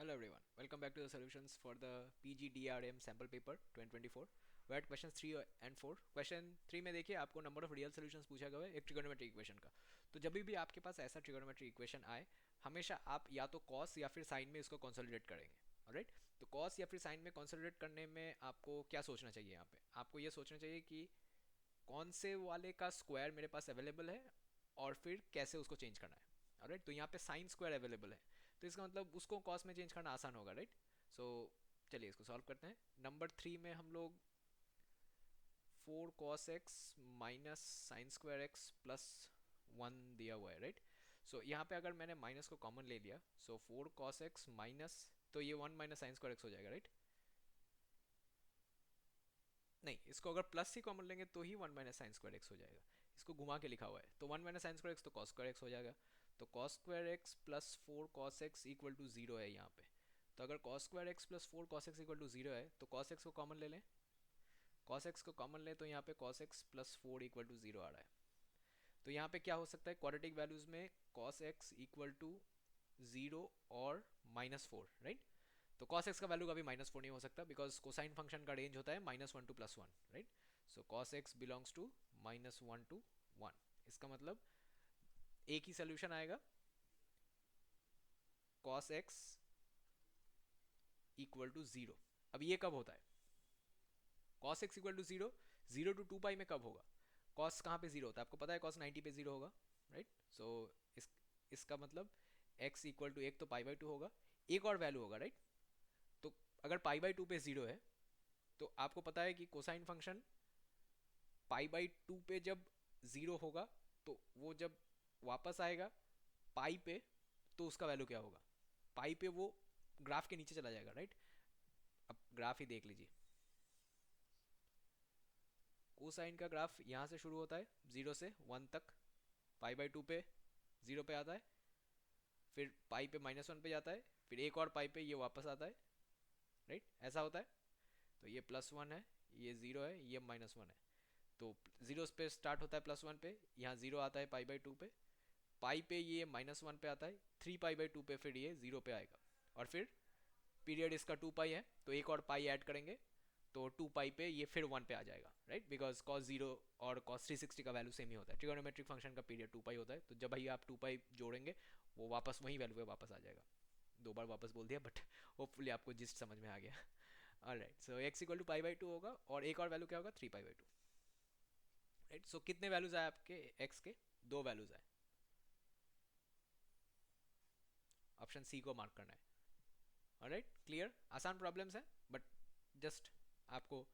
Hello everyone, welcome back to the solutions for the PGDRM sample paper 2024. We had questions 3 and 4. Question 3 में देखिए आपको number of real solutions पूछा गया है एक ट्रिगोनोमेट्री इक्वेशन का। तो जब भी आपके पास ऐसा ट्रिगोनोमेट्री इक्वेशन आए, हमेशा आप या तो कॉस या फिर साइन में इसको कंसोलिडेट करेंगे। ऑलराइट, तो कॉस या फिर साइन में कंसोलिडेट करने में आपको क्या सोचना चाहिए? यहाँ पे आपको ये सोचना चाहिए कि कौन से वाले का स्क्वायर मेरे पास अवेलेबल है और फिर कैसे उसको चेंज करना है। राइट, तो यहाँ पे साइन स्क्वायर अवेलेबल है, तो इसका मतलब उसको कॉस में चेंज करना आसान होगा। राइट, सो चलिए इसको सॉल्व करते हैं। नंबर 3 में हम लोग 4 cos x minus sine square x plus 1 दिया हुआ है। राइट, सो यहाँ पे अगर मैंने माइनस को कॉमन ले लिया, सो 4 cos x माइनस, तो ये 1 माइनस साइन स्क्वायर एक्स हो जाएगा। राइट, नहीं, इसको अगर प्लस ही कॉमन लेंगे तो ही 1 माइनस साइन स्क्वायर एक्स हो जाएगा। इसको घुमा के लिखा हुआ है, तो 1 माइनस साइन स्क्वायर एक्स तो कॉस स्क्वायर एक्स हो जाएगा। तो cos square x plus 4 cos x equal to zero है यहाँ पे। तो अगर cos square x plus 4 cos x equal to zero है, तो कॉस एक्स को कॉमन ले लें। कॉस एक्स को कॉमन ले तो यहाँ पे cos x plus 4 equal to zero आ रहा है। तो यहाँ पे क्या हो सकता है क्वाड्रेटिक वैल्यूज में? Cos x equal to zero और -4। राइट, तो cos x का वैल्यू कभी -4 नहीं हो सकता, बिकॉज कोसाइन फंक्शन का रेंज होता है -1 to +1। Right, so cos x belongs to -1 to 1। इसका मतलब एक ही सोल्यूशन आएगा, cos x equal to zero. अब ये कब होता है? cos x equal to zero, 0 to 2 pi में कब होगा? cos कहाँ पे जीरो होता है आपको पता है? cos 90 पे जीरो होगा। राइट, सो इसका मतलब x इक्वल टू एक तो π/2 होगा, एक और वैल्यू होगा। राइट, तो अगर π/2 पे जीरो है, तो आपको पता है कि कोसाइन फंक्शन π/2 पे जब जीरो होगा, तो वो जब वापस आएगा पाई पे, तो उसका वैल्यू क्या होगा? पाई पे वो ग्राफ के नीचे चला जाएगा। राइट, अब ग्राफ ही देख लीजिए। कोसाइन का ग्राफ यहाँ से शुरू होता है 0 से 1 तक, π/2 पे जीरो पे आता है, फिर पाई पे -1 पे जाता है, फिर एक और पाई पे ये वापस आता है। राइट, ऐसा होता है। तो ये +1 है, ये जीरो है, ये -1 है। तो जीरो पे स्टार्ट होता है +1 पे, यहाँ जीरो आता है π/2 पे, पाई पे ये -1 पे आता है, 3 π/2 पे फिर ये जीरो पे आएगा, और फिर पीरियड इसका 2 पाई है, तो एक और पाई ऐड करेंगे, तो 2 पाई पे ये फिर 1 पे आ जाएगा। राइट, बिकॉज cos 0 और cos 360 का वैल्यू सेम ही होता है। ट्रिगोनोमेट्रिक फंक्शन का पीरियड 2 पाई होता है, तो जब भाई आप 2 पाई जोड़ेंगे, वो वापस वही वैल्यू पे वापस आ जाएगा। दो बार वापस बोल दिया, बट होपफुली आपको जिस्ट समझ में आ गया। Alright, so x equal to π/2 होगा, और एक और वैल्यू क्या होगा? 3 π/2। राइट, सो कितने वैल्यूज आए आपके x के? दो वैल्यूज आए। ऑप्शन सी को मार्क करना है। Alright, clear? आसान प्रॉब्लम्स है, बट जस्ट आपको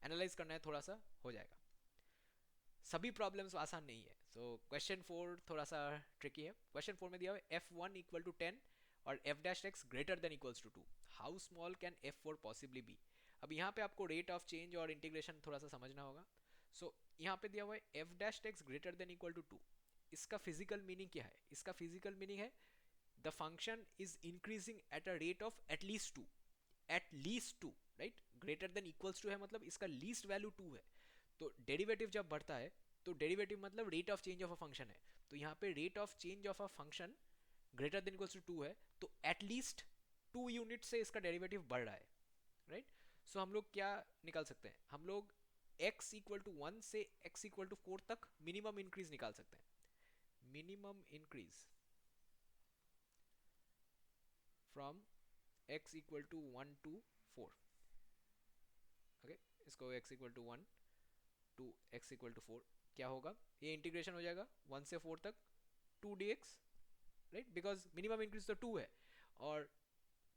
एनालाइज करना है, थोड़ा सा हो जाएगा। सभी प्रॉब्लम्स आसान नहीं है। सो क्वेश्चन 4 थोड़ा सा ट्रिकी है। क्वेश्चन 4 में दिया हुआ है f1 इक्वल टू 10 और f dash x greater than equals to 2, how small can f4 possibly be? अब यहाँ पे आपको रेट ऑफ चेंज और इंटीग्रेशन थोड़ा सा समझना होगा। सो यहाँ पे दिया हुआ है f dash x greater than equal to 2। इसका फिजिकल मीनिंग क्या है? इसका फिजिकल मीनिंग है the function is increasing at a rate of at least 2। At least 2। Right, greater than equals to है मतलब इसका लीस्ट वैल्यू 2 है। तो डेरिवेटिव जब बढ़ता है, तो डेरिवेटिव मतलब rate of change of a function है। तो यहाँ पे rate of change of a function greater than equals to 2 है, तो एटलीस्ट 2 यूनिट से इसका डेरिवेटिव बढ़ रहा है। राइट, सो हम लोग क्या निकाल सकते हैं? हम लोग x इक्वल टू 1 से x इक्वल टू 4 तक मिनिमम इंक्रीज निकाल सकते हैं। Minimum increase from x equal to 1 to 4। Okay, इसको x equal to 1 to x equal to 4 क्या होगा? ये इंटीग्रेशन हो जाएगा 1 से 4 तक 2 dx। Right, because minimum increase तो 2 है, और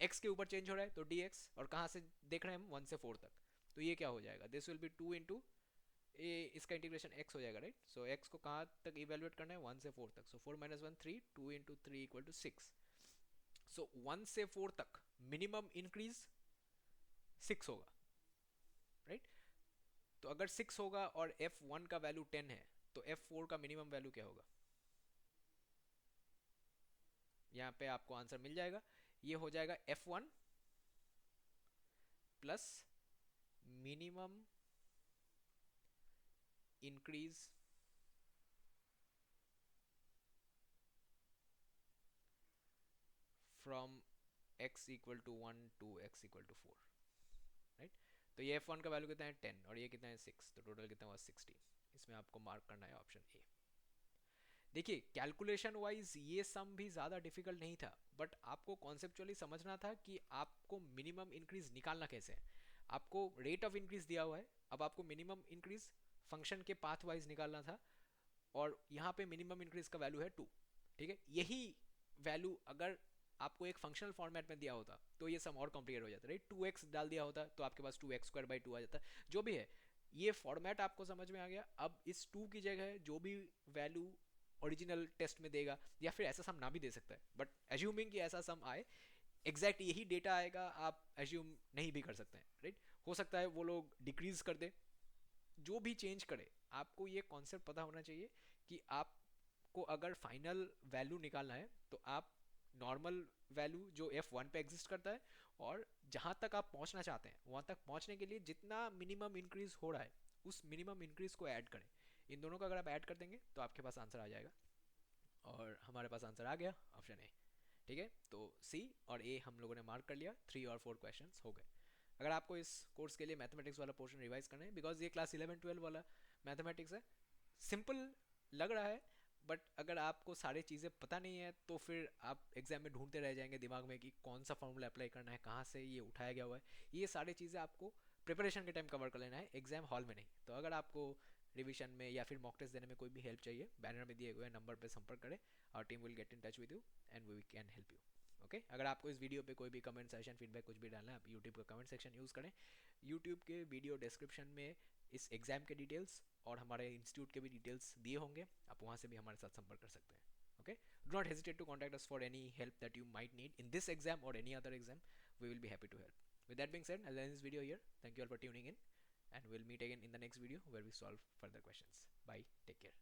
x के ऊपर चेंज हो रहा है, तो dx, और कहाँ से देख रहे हैं हम? 1 से 4 तक। तो ये क्या हो जाएगा? दिस विल बी 2 इंटू ये, इसका इंटीग्रेशन x हो जाएगा। राइट, सो x को कहाँ तक इवेलुएट करना है? 1 से 4 तक। सो 4 माइनस 1 3, 2 इंटू 3 इक्वल टू 6। सो 1 से 4 तक मिनिमम इंक्रीज 6 होगा। राइट, तो अगर 6 होगा और f1 का वैल्यू 10 है, तो f4 का मिनिमम वैल्यू क्या होगा? यहाँ पे आपको आंसर मिल जाएगा। ये हो जाएगा f1 plus minimum increase from x equal to 1 to x equal to 4, right. तो ये f1 का वैल्यू कितना है 10 और ये कितना है 6, तो टोटल कितना हुआ 16। इसमें आपको मार्क करना है ऑप्शन ए। देखिए कैलकुलेशन वाइज ये सम भी ज़्यादा डिफिकल्ट नहीं था, बट आपको कॉन्सेप्चुअली समझना था कि आपको मिनिमम इंक्रीज निकालना कैसे है। आपको रेट ऑफ इंक्रीज दिया हुआ है, अब आपको मिनिमम इंक्रीज फंक्शन के पाथ वाइज निकालना था, और यहाँ पे मिनिमम इंक्रीज का वैल्यू है 2। ठीक है, यही वैल्यू अगर आपको एक फंक्शनल फॉर्मेट में दिया होता तो ये सम और कॉम्प्लिकेट हो जाता, राइट। 2x डाल दिया होता तो आपके पास 2x² आ जाता। जो भी है, ये फॉर्मेट आपको समझ में आ गया। अब इस 2 की जगह जो भी वैल्यू ओरिजिनल टेस्ट में देगा, या फिर ऐसा सम ना भी दे सकता है, बट एज्यूमिंग कि ऐसा सम आए, एग्जैक्ट यही डेटा आएगा, आप एज्यूम नहीं भी कर सकते हैं, राइट। हो सकता है वो लोग डिक्रीज कर दे, जो भी चेंज करे, आपको ये कॉन्सेप्ट पता होना चाहिए कि आपको अगर फाइनल वैल्यू निकालना है तो आप नॉर्मल वैल्यू जो f1 पे एग्जिस्ट करता है और जहाँ तक आप पहुँचना चाहते हैं वहाँ तक पहुँचने के लिए जितना मिनिमम इंक्रीज हो रहा है उस मिनिमम इंक्रीज को ऐड करें। इन दोनों का अगर आप ऐड कर देंगे तो आपके पास आंसर आ जाएगा, और हमारे पास आंसर आ गया ऑप्शन ए। ठीक है, तो सी और ए हम लोगों ने मार्क कर लिया, 3 और 4 क्वेश्चन हो गए। अगर आपको इस कोर्स के लिए मैथमेटिक्स वाला पोर्शन रिवाइज करना है, बिकॉज ये क्लास 11-12 वाला मैथमेटिक्स है, सिंपल लग रहा है, बट अगर आपको सारी चीज़ें पता नहीं है तो फिर आप एग्जाम में ढूंढते रह जाएंगे दिमाग में कि कौन सा फॉर्मूला अप्लाई करना है, कहाँ से ये उठाया गया हुआ है। ये सारी चीज़ें आपको प्रिपरेशन के टाइम कवर कर लेना है, एग्जाम हॉल में नहीं। तो अगर आपको रिविजन में या फिर मॉक टेस्ट देने में कोई भी हेल्प चाहिए, बैनर में दिए हुए नंबर पर संपर्क करें, और team will get in touch with you and we can help you. Okay, अगर आपको इस वीडियो पे कोई भी कमेंट सेशन फीडबैक कुछ भी डालना है, आप यूट्यूब का कमेंट सेक्शन यूज़ करें। यूट्यूब के वीडियो डिस्क्रिप्शन में इस एग्ज़ाम के डिटेल्स और हमारे इंस्टीट्यूट के भी डिटेल्स दिए होंगे, आप वहाँ से भी हमारे साथ संपर्क कर सकते हैं। Okay, do not hesitate to contact us for any help that you might need in this exam और any other exam, we will be happy to help. With that being said, I'll end this video here. Thank you all for tuning in, and we'll meet again in the next video where we solve further questions. Bye, take care.